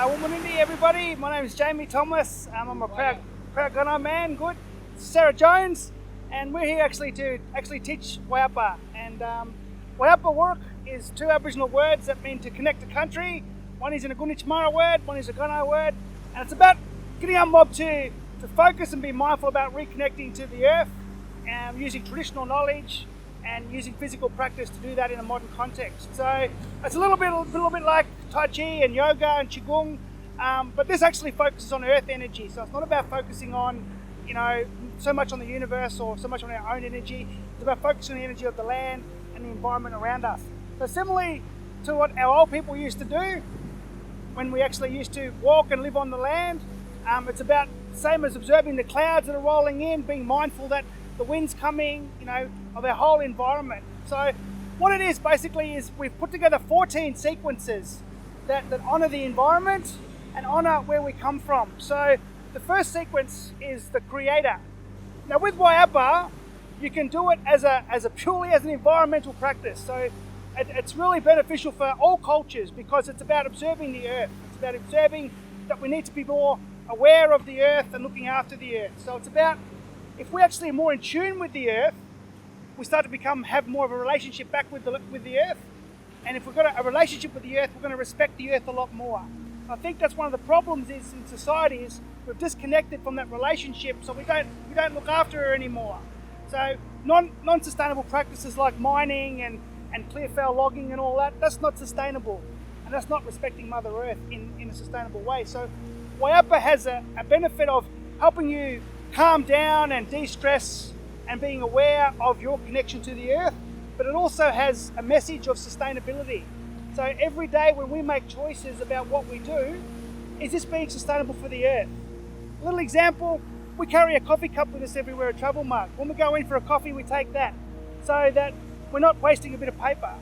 Womanindi, everybody. My name is Jamie Thomas. I'm a proud Gunner man. Good. Sarah Jones, and we're here actually to teach Wayapa. And Wayapa Wuuruk is two Aboriginal words that mean to connect the country. One is an Agunitjmara word, one is a Gunner word, and it's about getting our mob to focus and be mindful about reconnecting to the earth, using traditional knowledge and using physical practice to do that in a modern context. So it's a little bit like Tai Chi and yoga and Qigong, but this actually focuses on earth energy. So it's not about focusing on, so much on the universe or so much on our own energy. It's about focusing on the energy of the land and the environment around us. So similarly to what our old people used to do when we actually used to walk and live on the land, it's about the same as observing the clouds that are rolling in, being mindful that the wind's coming, of our whole environment. So what it is basically is we've put together 14 sequences that honour the environment and honour where we come from. So the first sequence is the creator. Now with Wayapa, you can do it as purely as an environmental practice. So it's really beneficial for all cultures because it's about observing the earth. It's about observing that we need to be more aware of the earth and looking after the earth. So it's about, if we actually are more in tune with the earth, we start to have more of a relationship back with the earth. And if we've got a relationship with the earth, we're going to respect the earth a lot more. I think that's one of the problems is in society is we've disconnected from that relationship, so we don't look after her anymore. So non-sustainable practices like mining and clear fell logging and all that, that's not sustainable. And that's not respecting Mother Earth in a sustainable way. So Wayapa has a benefit of helping you calm down and de-stress and being aware of your connection to the earth, but it also has a message of sustainability. So every day when we make choices about what we do, is this being sustainable for the earth? A little example, we carry a coffee cup with us everywhere, a travel mug. When we go in for a coffee, we take that so that we're not wasting a bit of paper.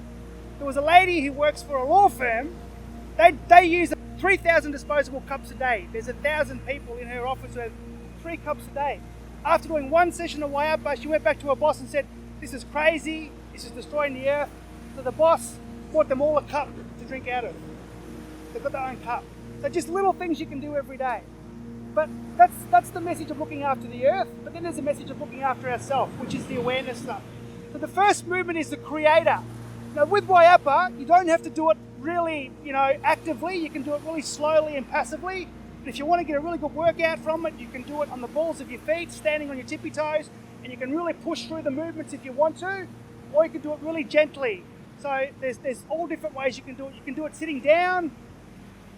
There was a lady who works for a law firm. They use 3,000 disposable cups a day. There's 1,000 people in her office who have 3 cups a day. After doing one session of Wayapa, she went back to her boss and said, "This is crazy, this is destroying the earth." So the boss bought them all a cup to drink out of. They've got their own cup. So just little things you can do every day. But that's the message of looking after the earth, but then there's a message of looking after ourselves, which is the awareness stuff. So the first movement is the creator. Now with Wayapa, you don't have to do it really, actively. You can do it really slowly and passively. But if you want to get a really good workout from it, you can do it on the balls of your feet, standing on your tippy toes, and you can really push through the movements if you want to, or you can do it really gently. So there's all different ways you can do it. You can do it sitting down,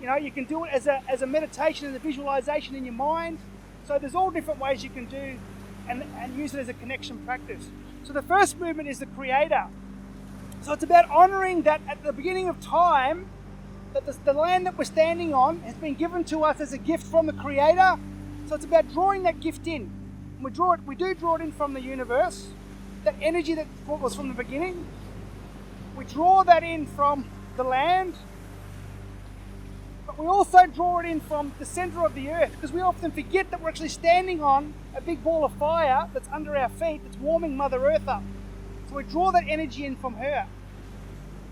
you can do it as a meditation and a visualization in your mind. So there's all different ways you can do and use it as a connection practice. So the first movement is the creator. So it's about honoring that at the beginning of time, that the land that we're standing on has been given to us as a gift from the creator. So it's about drawing that gift in. And we do draw it in from the universe, that energy that was from the beginning. We draw that in from the land, but we also draw it in from the center of the earth, because we often forget that we're actually standing on a big ball of fire that's under our feet that's warming Mother Earth up. So we draw that energy in from her.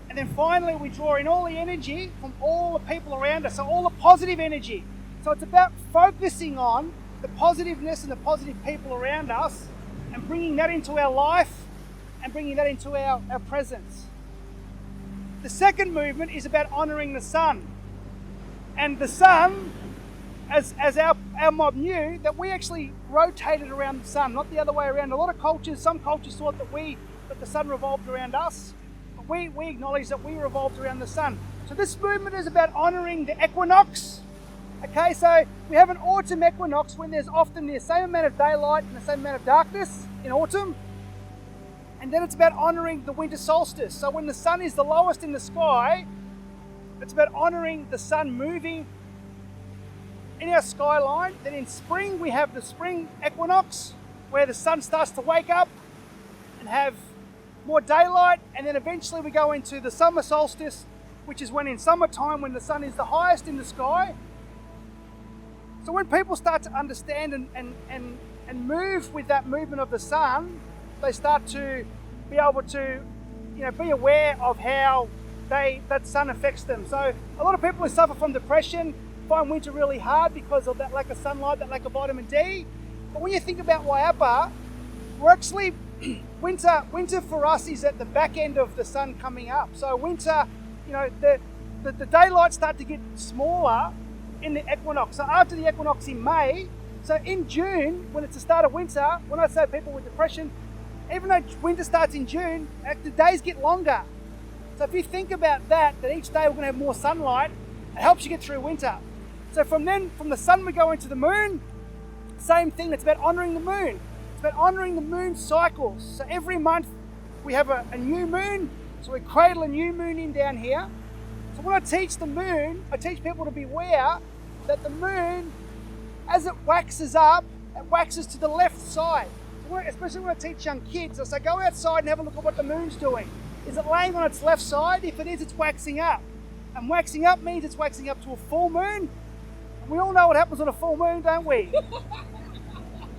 And then finally we draw in all the energy from all the people around us, so all the positive energy. So it's about focusing on the positiveness and the positive people around us and bringing that into our life and bringing that into our presence. The second movement is about honouring the sun. And the sun, as our mob knew, that we actually rotated around the sun, not the other way around. A lot of cultures, some cultures thought that the sun revolved around us. We acknowledge that we revolved around the sun. So this movement is about honouring the equinox. Okay, so we have an autumn equinox when there's often the same amount of daylight and the same amount of darkness in autumn. And then it's about honouring the winter solstice. So when the sun is the lowest in the sky, it's about honouring the sun moving in our skyline. Then in spring we have the spring equinox where the sun starts to wake up and have more daylight, and then eventually we go into the summer solstice, which is when in summertime when the sun is the highest in the sky. So when people start to understand and move with that movement of the sun, they start to be able to be aware of how that sun affects them. So a lot of people who suffer from depression, find winter really hard because of that lack of sunlight, that lack of vitamin D. But when you think about Wayapa, we're actually, winter for us is at the back end of the sun coming up. So winter, the daylight start to get smaller in the equinox. So after the equinox in May, so in June, when it's the start of winter, when I say people with depression, even though winter starts in June, the days get longer. So if you think about that each day we're going to have more sunlight, it helps you get through winter. So from the sun we go into the moon, same thing, it's about honouring the moon. It's about honouring the moon cycles. So every month we have a new moon, so we cradle a new moon in down here. So when I teach the moon, I teach people to be aware that the moon, as it waxes up, it waxes to the left side. So especially when I teach young kids, I say go outside and have a look at what the moon's doing. Is it laying on its left side? If it is, it's waxing up. And waxing up means it's waxing up to a full moon. And we all know what happens on a full moon, don't we?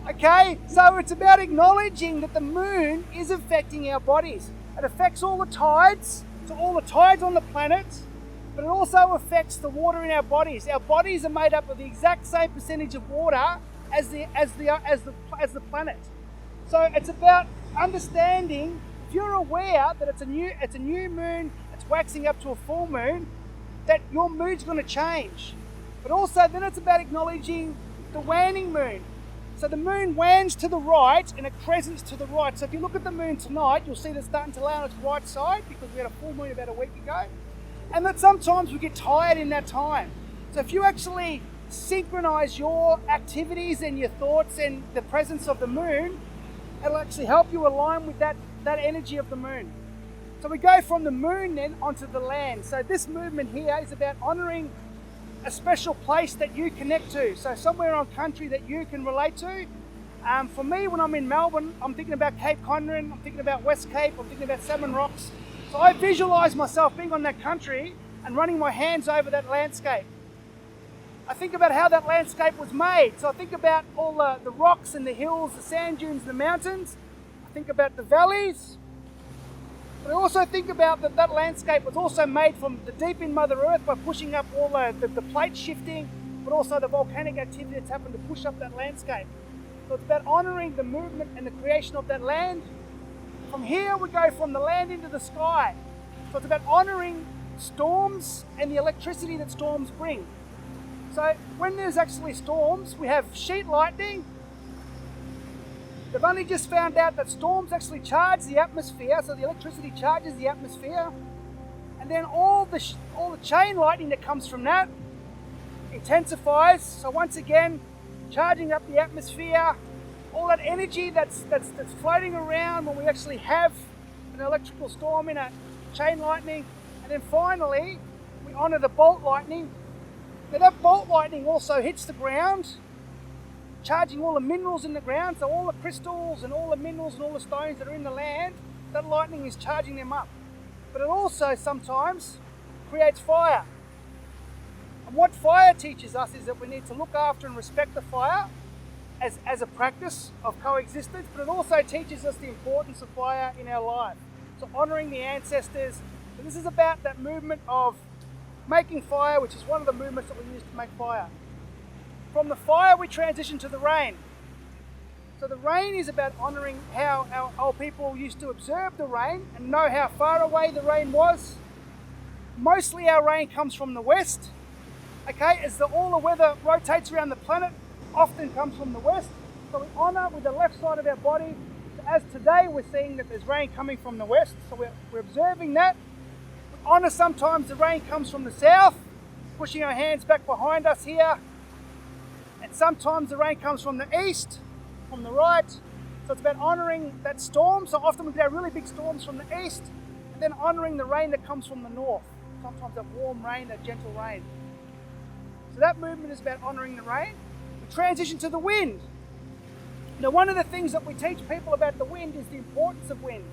Okay, so it's about acknowledging that the moon is affecting our bodies. It affects all the tides, so all the tides on the planet, but it also affects the water in our bodies. Our bodies are made up of the exact same percentage of water as the planet. So it's about understanding. If you're aware that it's a new moon, it's waxing up to a full moon, that your mood's going to change. But also then it's about acknowledging the waning moon. So the moon wanes to the right and it crescents to the right. So if you look at the moon tonight, you'll see that it's starting to lay on its right side because we had a full moon about a week ago. And that sometimes we get tired in that time. So if you actually synchronize your activities and your thoughts and the presence of the moon, it'll actually help you align with that energy of the moon. So we go from the moon then onto the land. So this movement here is about honouring a special place that you connect to. So somewhere on country that you can relate to. For me, when I'm in Melbourne, I'm thinking about Cape Conran, I'm thinking about West Cape, I'm thinking about Salmon Rocks. So I visualise myself being on that country and running my hands over that landscape. I think about how that landscape was made. So I think about all the rocks and the hills, the sand dunes, the mountains. I think about the valleys. But I also think about that landscape was also made from the deep in Mother Earth by pushing up all the plate shifting, but also the volcanic activity that's happened to push up that landscape. So it's about honouring the movement and the creation of that land. From here we go from the land into the sky. So it's about honouring storms and the electricity that storms bring. So when there's actually storms, we have sheet lightning. They've only just found out that storms actually charge the atmosphere, so the electricity charges the atmosphere. And then all the chain lightning that comes from that intensifies. So once again, charging up the atmosphere, all that energy that's floating around when we actually have an electrical storm in a chain lightning. And then finally, we honour the bolt lightning. Now that bolt lightning also hits the ground, charging all the minerals in the ground, so all the crystals and all the minerals and all the stones that are in the land, that lightning is charging them up. But it also sometimes creates fire. And what fire teaches us is that we need to look after and respect the fire as a practice of coexistence, but it also teaches us the importance of fire in our life. So honouring the ancestors. So this is about that movement of making fire, which is one of the movements that we use to make fire. From the fire we transition to the rain. So the rain is about honouring how our old people used to observe the rain and know how far away the rain was. Mostly our rain comes from the west. Okay, as all the weather rotates around the planet, often comes from the west. So we honour with the left side of our body. So as today we're seeing that there's rain coming from the west, so we're observing that. We honour sometimes the rain comes from the south, pushing our hands back behind us here. And sometimes the rain comes from the east, from the right. So it's about honouring that storm. So often we get really big storms from the east, and then honouring the rain that comes from the north. Sometimes that warm rain, that gentle rain. So that movement is about honouring the rain. We transition to the wind. Now, one of the things that we teach people about the wind is the importance of wind.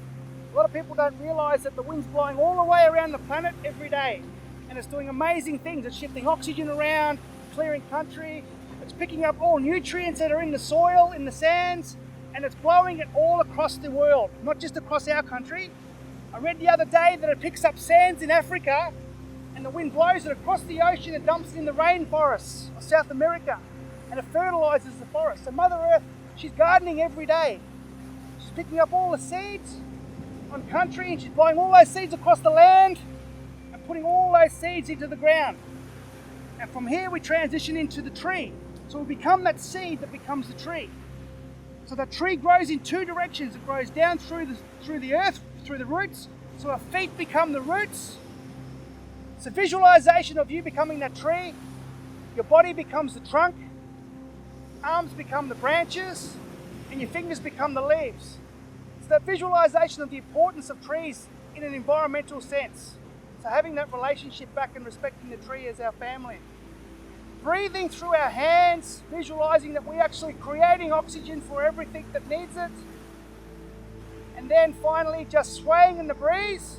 A lot of people don't realise that the wind's blowing all the way around the planet every day. And it's doing amazing things. It's shifting oxygen around, clearing country. It's picking up all nutrients that are in the soil, in the sands, and it's blowing it all across the world, not just across our country. I read the other day that it picks up sands in Africa and the wind blows it across the ocean and dumps it in the rainforests of South America, and it fertilizes the forest. So Mother Earth, she's gardening every day. She's picking up all the seeds on country, and she's blowing all those seeds across the land and putting all those seeds into the ground. And from here we transition into the tree. So we become that seed that becomes the tree. So the tree grows in two directions. It grows down through the earth, through the roots. So our feet become the roots. It's a visualization of you becoming that tree. Your body becomes the trunk. Arms become the branches. And your fingers become the leaves. It's that visualization of the importance of trees in an environmental sense. So having that relationship back and respecting the tree as our family. Breathing through our hands, visualizing that we're actually creating oxygen for everything that needs it. And then finally just swaying in the breeze.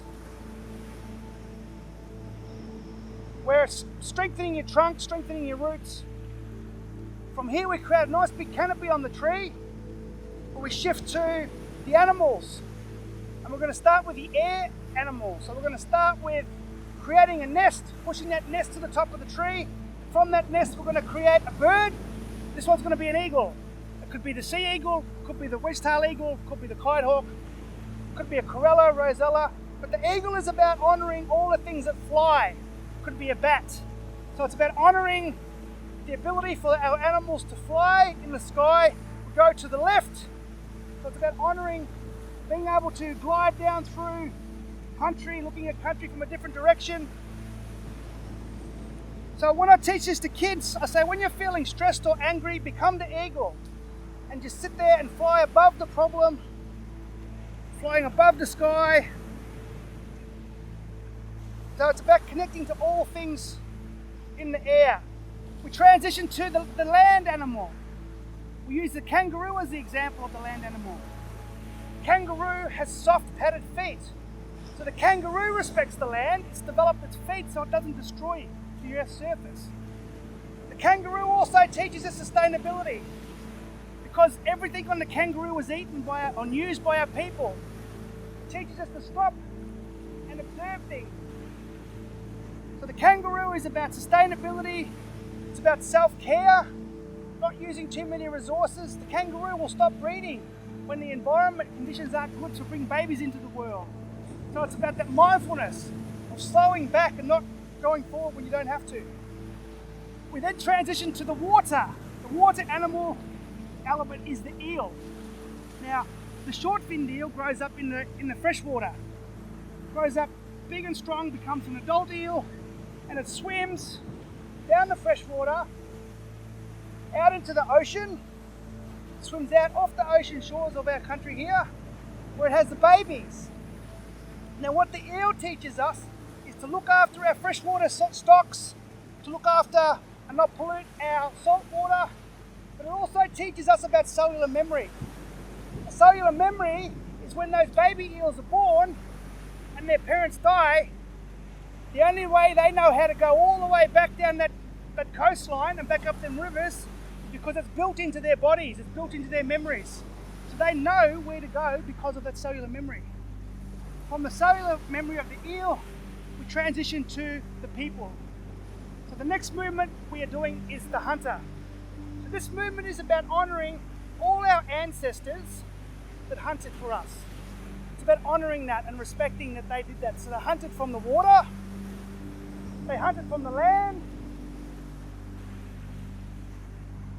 Where it's strengthening your trunk, strengthening your roots. From here we create a nice big canopy on the tree. Where we shift to the animals. And we're going to start with the air animals. So we're going to start with creating a nest, pushing that nest to the top of the tree. From that nest we're going to create a bird. This one's going to be an eagle. It could be the sea eagle, could be the wedge-tailed eagle, could be the kite hawk, could be a corella, rosella. But the eagle is about honouring all the things that fly. Could be a bat. So it's about honouring the ability for our animals to fly in the sky. We go to the left. So it's about honouring being able to glide down through country, looking at country from a different direction. So when I teach this to kids, I say when you're feeling stressed or angry, become the eagle and just sit there and fly above the problem, flying above the sky. So it's about connecting to all things in the air. We transition to the land animal. We use the kangaroo as the example of the land animal. Kangaroo has soft padded feet. So the kangaroo respects the land. It's developed its feet so it doesn't destroy the Earth's surface. The kangaroo also teaches us sustainability because everything on the kangaroo is eaten by or used by our people. It teaches us to stop and observe things. So the kangaroo is about sustainability, it's about self-care, not using too many resources. The kangaroo will stop breeding when the environment conditions aren't good to bring babies into the world. So it's about that mindfulness of slowing back and not going forward when you don't have to. We then transition to the water. The water animal element is the eel. Now, the short-finned eel grows up in the fresh water. Grows up big and strong, becomes an adult eel, and it swims down the fresh water, out into the ocean, swims out off the ocean shores of our country here, where it has the babies. Now what the eel teaches us is to look after our freshwater stocks, to look after and not pollute our salt water, but it also teaches us about cellular memory. A cellular memory is when those baby eels are born and their parents die. The only way they know how to go all the way back down that coastline and back up them rivers is because it's built into their bodies, it's built into their memories. So they know where to go because of that cellular memory. From the cellular memory of the eel, we transition to the people. So the next movement we are doing is the hunter. So this movement is about honouring all our ancestors that hunted for us. It's about honouring that and respecting that they did that. So they hunted from the water, they hunted from the land,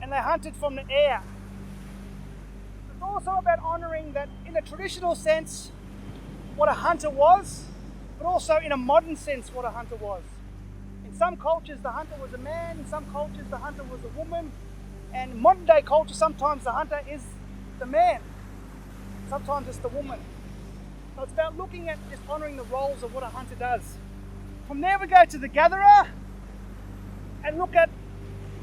and they hunted from the air. It's also about honouring that in a traditional sense, what a hunter was, but also in a modern sense, what a hunter was. In some cultures, the hunter was a man. In some cultures, the hunter was a woman. And in modern day culture, sometimes the hunter is the man. Sometimes it's the woman. So it's about looking at just honouring the roles of what a hunter does. From there we go to the gatherer and look at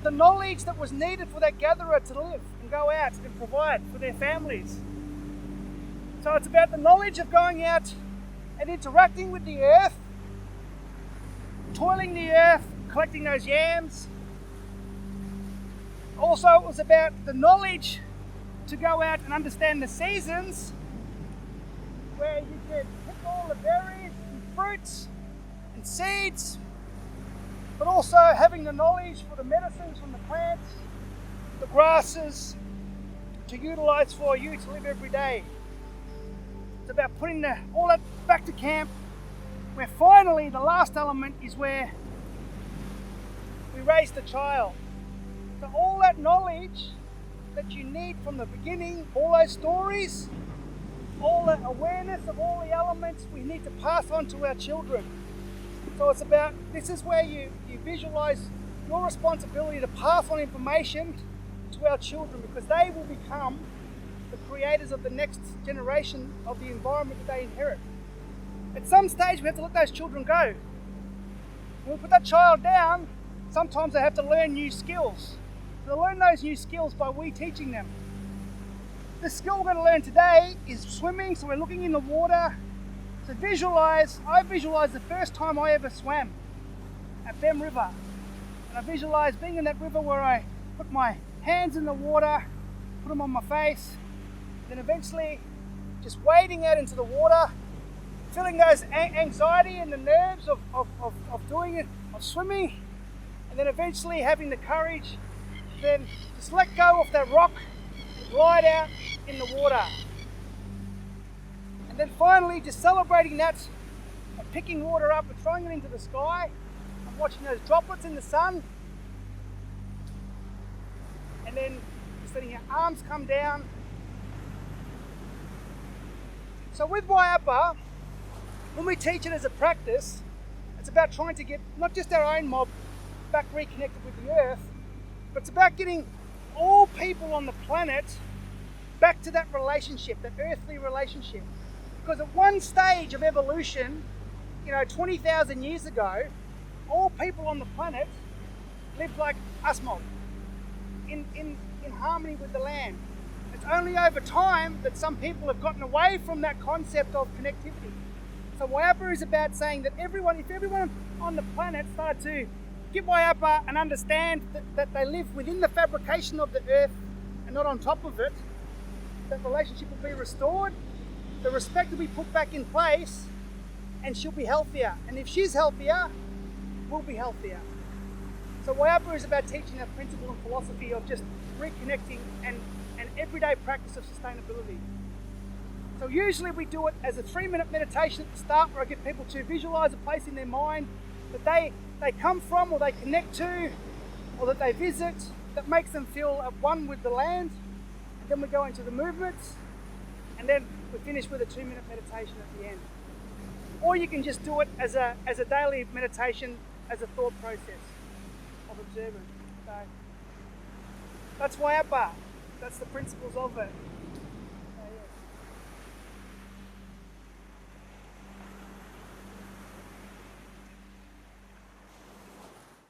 the knowledge that was needed for that gatherer to live and go out and provide for their families. So it's about the knowledge of going out and interacting with the earth, toiling the earth, collecting those yams. Also, it was about the knowledge to go out and understand the seasons, where you could pick all the berries and fruits and seeds but also having the knowledge for the medicines from the plants, the grasses, to utilize for you to live every day. It's about putting all that back to camp, where finally the last element is where we raise the child. So all that knowledge that you need from the beginning, all those stories, all the awareness of all the elements we need to pass on to our children. So it's about, this is where you visualize your responsibility to pass on information to our children, because they will become the creators of the next generation of the environment that they inherit. At some stage we have to let those children go. When we put that child down, sometimes they have to learn new skills. So they learn those new skills by we teaching them. The skill we're going to learn today is swimming, so we're looking in the water. So I visualize the first time I ever swam at Bem River. And I visualize being in that river where I put my hands in the water, put them on my face, then eventually just wading out into the water, feeling those anxiety and the nerves of doing it, of swimming, and then eventually having the courage, then just let go of that rock and glide out in the water. And then finally just celebrating that, and picking water up and throwing it into the sky, and watching those droplets in the sun, and then just letting your arms come down. So with Wayapa, when we teach it as a practice, it's about trying to get not just our own mob back reconnected with the earth, but it's about getting all people on the planet back to that relationship, that earthly relationship. Because at one stage of evolution, 20,000 years ago, all people on the planet lived like us mob, in harmony with the land. It's only over time that some people have gotten away from that concept of connectivity. So Wayapa is about saying that if everyone on the planet started to get Wayapa and understand that they live within the fabrication of the earth and not on top of it, that relationship will be restored, the respect will be put back in place, and she'll be healthier. And if she's healthier, we'll be healthier. So Wayapa is about teaching that principle and philosophy of just reconnecting and an everyday practice of sustainability. So usually we do it as a 3-minute meditation at the start, where I get people to visualize a place in their mind that they come from, or they connect to, or that they visit, that makes them feel at one with the land. And then we go into the movements, and then we finish with a 2-minute meditation at the end. Or you can just do it as a daily meditation, as a thought process of observing. So that's Wayapa. That's the principles of it.